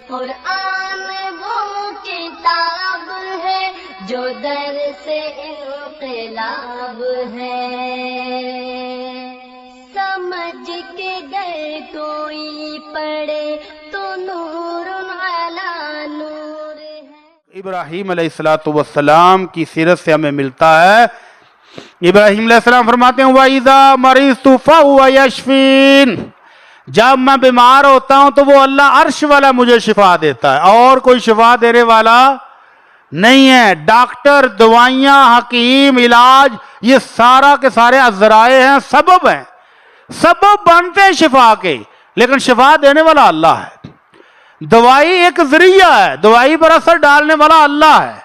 قرآن وہ کتاب ہے جو در سے انقلاب ہے، سمجھ کے گر کوئی پڑھے تو نور علی نور ہے۔ ابراہیم علیہ السلام کی سیرت سے ہمیں ملتا ہے، ابراہیم علیہ السلام فرماتے ہیں وَإِذَا مَرِضْتُ فَهُوَ يَشْفِينِ، جب میں بیمار ہوتا ہوں تو وہ اللہ عرش والا مجھے شفا دیتا ہے، اور کوئی شفا دینے والا نہیں ہے۔ ڈاکٹر، دوائیاں، حکیم، علاج، یہ سارا کے سارے ذرائع ہیں، سبب ہیں، سبب بنتے ہیں شفا کے، لیکن شفا دینے والا اللہ ہے۔ دوائی ایک ذریعہ ہے، دوائی پر اثر ڈالنے والا اللہ ہے۔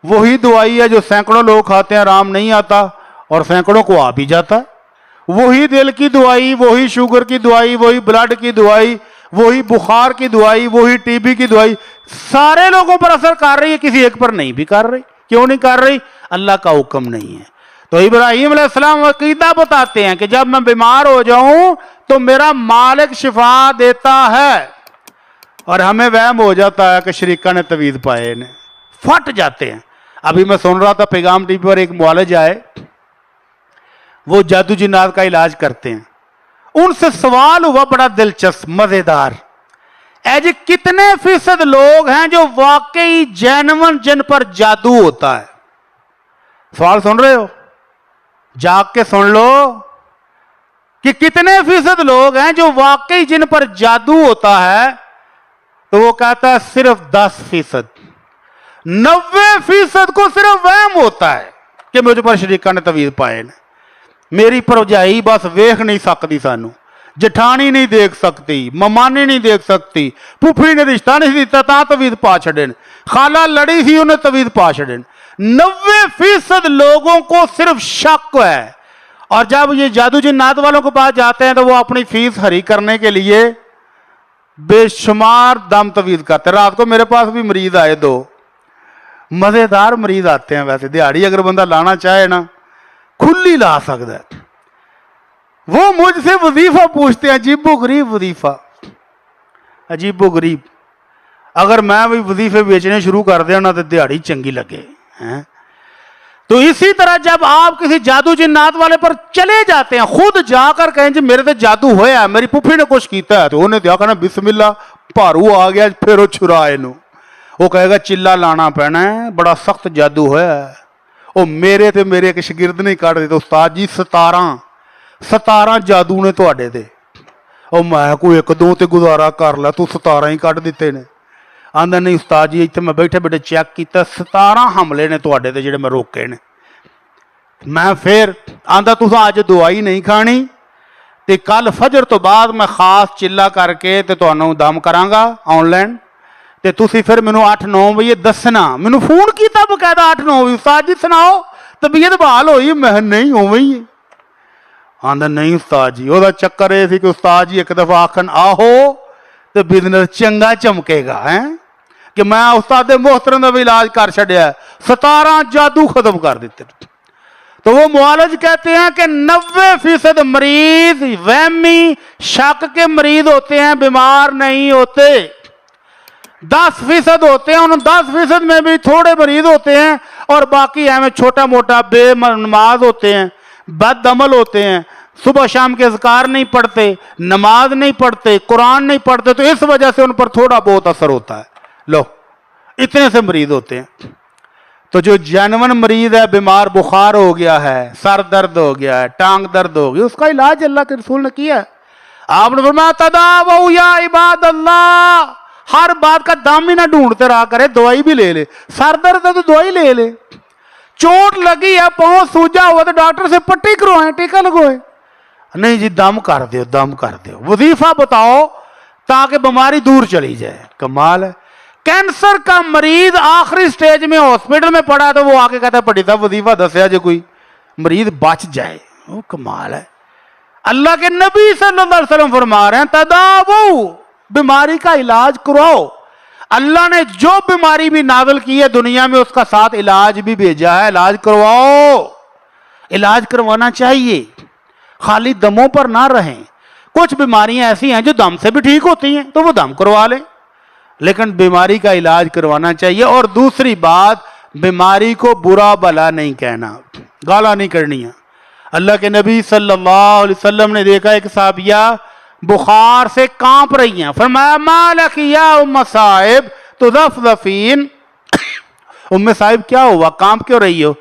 وہی دوائی ہے جو سینکڑوں لوگ کھاتے ہیں، آرام نہیں آتا، اور سینکڑوں کو آ بھی جاتا ہے۔ وہی دل کی دوائی، وہی شوگر کی دوائی، وہی بلڈ کی دوائی، وہی بخار کی دوائی، وہی ٹی بی کی دوائی، سارے لوگوں پر اثر کر رہی ہے، کسی ایک پر نہیں بھی کر رہی۔ کیوں نہیں کر رہی؟ اللہ کا حکم نہیں ہے۔ تو ابراہیم علیہ السلام عقیدہ بتاتے ہیں کہ جب میں بیمار ہو جاؤں تو میرا مالک شفا دیتا ہے، اور ہمیں وہم ہو جاتا ہے کہ شریکہ نے تویز پائے نے، پھٹ جاتے ہیں۔ ابھی میں سن رہا تھا پیغام ٹی وی پر ایک معالج آئے، وہ جادو جنات کا علاج کرتے ہیں، ان سے سوال ہوا بڑا دلچسپ مزیدار، اے جی کتنے فیصد لوگ ہیں جو واقعی جینون جن پر جادو ہوتا ہے؟ سوال سن رہے ہو؟ جاگ کے سن لو کہ کتنے فیصد لوگ ہیں جو واقعی جن پر جادو ہوتا ہے؟ تو وہ کہتا ہے صرف 10%۔ 90% کو صرف وہم ہوتا ہے کہ مجھ پر شریکہ نے تویز پائے نے، میری پروجائی بس ویکھ نہیں سکتی، سانو جٹھانی نہیں دیکھ سکتی، ممانی نہیں دیکھ سکتی، پھوپھی نے رشتہ نہیں دیتا تا تویز پا چھڑن، خالہ لڑی تھی انہیں تویز پا چھڑن۔ 90% لوگوں کو صرف شک ہے، اور جب یہ جادو جنات والوں کے پاس جاتے ہیں تو وہ اپنی فیس ہری کرنے کے لیے بے شمار دم تویز کرتے ہیں۔ رات کو میرے پاس بھی مریض آئے، 2 مزیدار مریض آتے ہیں، ویسے دیہڑی اگر بندہ لانا چاہے نا کھلی لا سکتا ہے۔ وہ مجھ سے وظیفہ پوچھتے ہیں، عجیب و غریب وظیفہ، عجیب و غریب۔ اگر میں بھی وظیفے بیچنے شروع کر دیا نا تو دیہڑی چنگی لگے۔ تو اسی طرح جب آپ کسی جادو جنات والے پر چلے جاتے ہیں، خود جا کر کہیں جی میرے تے جادو ہویا ہے، میری پھوپھی نے کچھ کیتا ہے، تو انہیں دیا کہنا بسم اللہ، پارو آ گیا، پھر وہ چھرا اینو، وہ کہے گا چلا لانا پینا ہے، بڑا سخت جادو ہویا ہے۔ وہ میرے تے میرے ایک شاگرد نہیں کٹ دیتے، استاد جی 17 جادو نے تواڈے تے، او میں کوئی 1-2 تے گزارا کر لا، تو 17 ہی کٹ دیتے نے۔ آندا نہیں استاد جی اتنے میں بیٹھے بیٹھے چیک کیتا 17 حملے نے تواڈے تے جڑے میں روکے نے۔ میں پھر آندا تساں اج دوائی نہیں کھانی تے کل فجر تو بعد میں خاص چلا کر کے تے تانوں دم کراں گا آن لائن، تے تسی پھر مینوں 8-9 بجے دسنا۔ مینوں فون کیتا بقاعدہ 8-9 بجے، استاد جی سناؤ طبیعت بحال ہوئی؟ میں نہیں ہوئی ہی۔ آندا نہیں استاد جی، وہ چکر یہ سی کہ استاد جی ایک دفعہ آکھن آہو تے بزنس چنگا چمکے گا، کہ میں استاد محترم کا بھی علاج کر چھڈیا، 17 جادو ختم کر دیتے۔ تو وہ معالج کہتے ہیں کہ 90% مریض وہمی شک کے مریض ہوتے ہیں، بیمار نہیں ہوتے۔ 10% ہوتے ہیں، ان 10% میں بھی تھوڑے مریض ہوتے ہیں، اور باقی ہمیں چھوٹا موٹا بے نماز ہوتے ہیں، بد عمل ہوتے ہیں، صبح شام کے اذکار نہیں پڑھتے، نماز نہیں پڑھتے، قرآن نہیں پڑھتے، تو اس وجہ سے ان پر تھوڑا بہت اثر ہوتا ہے۔ لو اتنے سے مریض ہوتے ہیں۔ تو جو جینون مریض ہے، بیمار بخار ہو گیا ہے، سر درد ہو گیا ہے، ٹانگ درد ہو گئی، اس کا علاج اللہ کے رسول نے کیا ہے۔ آپ نے فرمایا تداووا یا عباد اللہ، ہر بات کا دام ہی نہ ڈھونڈتے رہا کرے، دوائی بھی لے لے۔ سر درد ہے تو دوائی لے لے، چوٹ لگی ہے، پاؤں سوجا ہوا تو ڈاکٹر سے پٹی کروائیں، ٹیکا لگوائیں۔ نہیں جی دم کر دیو، دم کر دیو، وظیفہ بتاؤ تاکہ بیماری دور چلی جائے۔ کمال ہے۔ کینسر کا مریض آخری سٹیج میں ہاسپٹل میں پڑا تو وہ آ کے کہتا ہے پٹی صاحب وظیفہ دسیا جو کوئی مریض بچ جائے۔ وہ کمال ہے۔ اللہ کے نبی صلی اللہ علیہ وسلم فرما رہے ہیں تداووا، بیماری کا علاج کراؤ۔ اللہ نے جو بیماری بھی نازل کی ہے دنیا میں اس کا ساتھ علاج بھی بھیجا ہے، علاج کرواؤ۔ علاج کروانا چاہیے، خالی دموں پر نہ رہیں۔ کچھ بیماریاں ایسی ہیں جو دم سے بھی ٹھیک ہوتی ہیں تو وہ دم کروا لیں۔ لیکن بیماری کا علاج کروانا چاہیے. اور دوسری بات, بیماری کو برا بلا نہیں کہنا, گالا نہیں کرنی ہے. اللہ کے نبی صلی اللہ علیہ وسلم نے دیکھا ایک صحابیہ بخار سے کانپ رہی ہیں, فرمایا ما لک یا ام صاحب تذفذفین, ام صاحب کیا ہوا, کانپ کیوں رہی ہو؟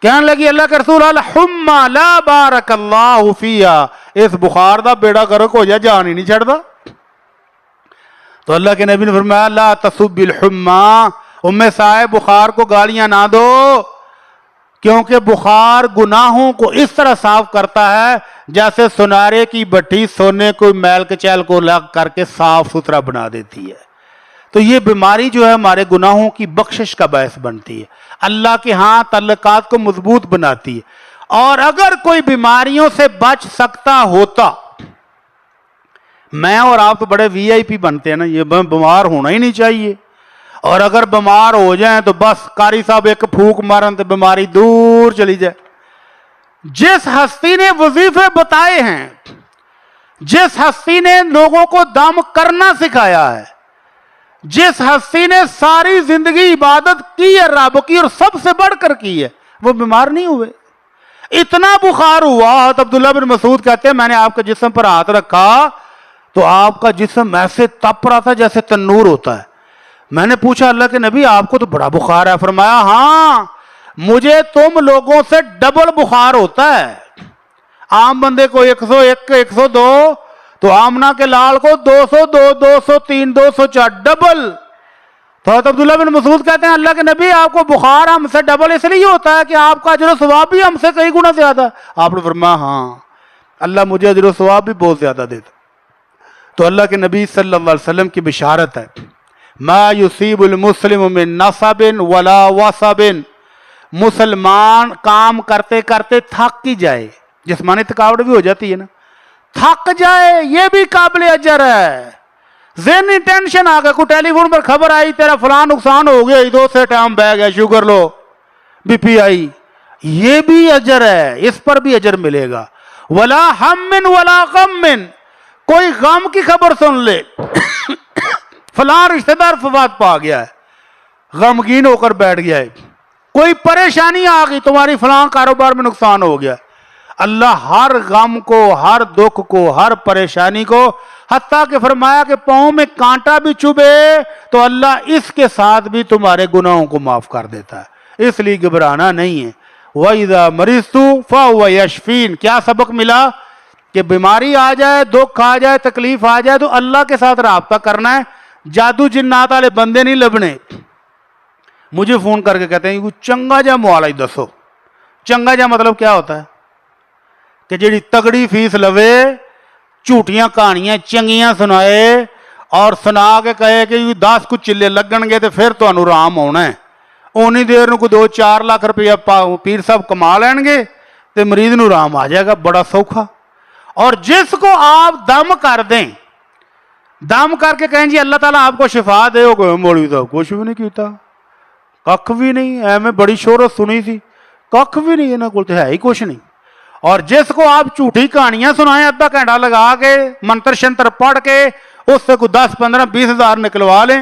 کہنے لگی اللہ کے رسول الحمى لا بارک اللہ فیہا, اس بخار دا بیڑا گرک ہو جائے, جان ہی نہیں چھڑتا. تو اللہ کے نبی نے فرمایا لا تسب الحمى, ام صاحب بخار کو گالیاں نہ دو, کیونکہ بخار گناہوں کو اس طرح صاف کرتا ہے جیسے سنارے کی بٹی سونے کو میل کچیل کو لگ کر کے صاف ستھرا بنا دیتی ہے. تو یہ بیماری جو ہے ہمارے گناہوں کی بخشش کا باعث بنتی ہے, اللہ کے ہاں تعلقات کو مضبوط بناتی ہے. اور اگر کوئی بیماریوں سے بچ سکتا ہوتا, میں اور آپ تو بڑے وی آئی پی بنتے ہیں نا, یہ بیمار ہونا ہی نہیں چاہیے, اور اگر بیمار ہو جائیں تو بس قاری صاحب ایک پھونک مارن تو بیماری دور چلی جائے. جس ہستی نے وظیفے بتائے ہیں, جس ہستی نے لوگوں کو دم کرنا سکھایا ہے, جس ہستی نے ساری زندگی عبادت کی ہے رب کی اور سب سے بڑھ کر کی ہے, وہ بیمار نہیں ہوئے. اتنا بخار ہوا, حضرت عبداللہ بن مسعود کہتے ہیں میں نے آپ کے جسم پر ہاتھ رکھا تو آپ کا جسم ایسے تپ رہا تھا جیسے تنور ہوتا ہے. میں نے پوچھا اللہ کے نبی آپ کو تو بڑا بخار ہے, فرمایا ہاں مجھے تم لوگوں سے ڈبل بخار ہوتا ہے. عام بندے کو 101 102, تو آمنہ کے لال کو 202 203 204 ڈبل. تو حضرت عبداللہ بن مسعود کہتے ہیں اللہ کے نبی آپ کو بخار ہم سے ڈبل اس لیے ہوتا ہے کہ آپ کا اجر و ثواب بھی ہم سے کئی گنا زیادہ ہے. آپ نے فرمایا ہاں اللہ مجھے اجر و ثواب بھی بہت زیادہ دیتا. تو اللہ کے نبی صلی اللہ علیہ وسلم کی بشارت ہے ما یصیب المسلم من نصب ولا وصب, مسلمان کام کرتے کرتے تھک ہی جائے, جسمانی تھکاوٹ بھی ہو جاتی ہے نا, تھک جائے یہ بھی قابل اجر ہے. ذہنی ٹینشن آ گیا, کوئی ٹیلی فون پر خبر آئی تیرا فلاں نقصان ہو گیا, دو سے ٹائم بہ گیا, شوگر لو بی پی آئی, یہ بھی اجر ہے, اس پر بھی اجر ملے گا. ولا ہم ولا غم, کوئی غم کی خبر سن لے فلاں رشتہ دار وفات پا گیا ہے, غمگین ہو کر بیٹھ گیا ہے, کوئی پریشانی آ گئی تمہاری فلاں کاروبار میں نقصان ہو گیا, اللہ ہر غم کو, ہر دکھ کو, ہر پریشانی کو, حتیٰ کہ فرمایا کہ پاؤں میں کانٹا بھی چبھے تو اللہ اس کے ساتھ بھی تمہارے گناہوں کو معاف کر دیتا ہے. اس لیے گھبرانا نہیں ہے. وَإِذَا مَرِضْتُ فَهُوَ يَشْفِينِ, کیا سبق ملا کہ بیماری آ جائے, دکھ آ جائے, تکلیف آ جائے تو اللہ کے ساتھ رابطہ کرنا ہے, جادو جنات والے بندے نہیں لبنے. مجھے فون کر کے کہتے ہیں چنگا جا موالا ہی دسو. چنگا جا مطلب کیا ہوتا ہے کہ جیڑی تگڑی فیس لوے, جھوٹیاں کہانیاں چنگیاں سنائے اور سنا کے کہے کہ 10 کچھ چلے لگن گے تو پھر تو آرام ہونا ہے. اونی دیر نو کوئی 2-4 لاکھ روپیہ پیر صاحب کما لین گے تو مریض نو آرام آ جائے گا, بڑا سوکھا. اور جس کو آپ دم کر دیں, دم کر کے کہیں جی اللہ تعالیٰ آپ کو شفا دے, ہو گئے مولوی صاحب کچھ بھی نہیں کیتا, کھ بھی نہیں, ایویں بڑی شہرت سنی سی, کھ بھی نہیں, انہاں کول تے ہے ہی کچھ نہیں. اور جس کو آپ جھوٹی کہانیاں سنائیں آدھا گھنٹہ لگا کے منتر شنتر پڑھ کے اس سے کوئی 10 15 20 ہزار نکلوا لیں.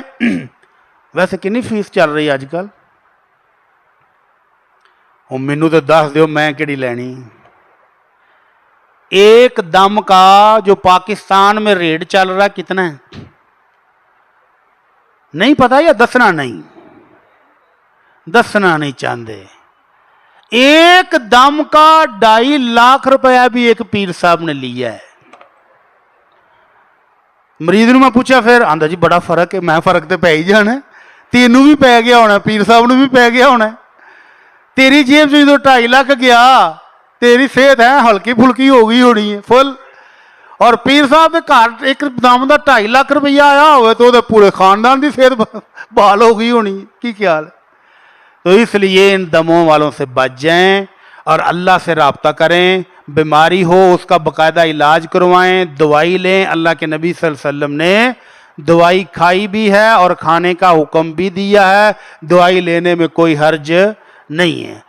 ویسے کنی فیس چل رہی آج کل, مینوں تو دس دیو میں کیڑی لینی. ایک دم کا جو پاکستان میں ریٹ چل رہا کتنا ہے نہیں پتا, یا دسنا نہیں چاہتے. ایک دم کا 2.5 لاکھ روپیہ بھی ایک پیر صاحب نے لیا ہے. مریض نے میں پوچھا پھر آندا جی بڑا فرق ہے. میں فرق تو پی ہی جانا, تینوں بھی پی گیا ہونا, پیر صاحب نے بھی پی گیا ہونا. تیری جیب سے جو 2.5 لاکھ گیا, تیری صحت ہے ہلکی پھلکی ہو گئی ہونی ہے فل. اور پیر صاحب کے گھر ایک دم کا 2.5 لاکھ روپیہ آیا ہوئے تو پورے خاندان کی صحت بحال ہو گئی ہونی. کی خیال ہے؟ تو اس لیے ان دموں والوں سے بچ جائیں اور اللہ سے رابطہ کریں. بیماری ہو اس کا باقاعدہ علاج کروائیں, دوائی لیں. اللہ کے نبی صلی اللہ علیہ وسلم نے دوائی کھائی بھی ہے اور کھانے کا حکم بھی دیا ہے, دوائی لینے میں کوئی حرج نہیں ہے.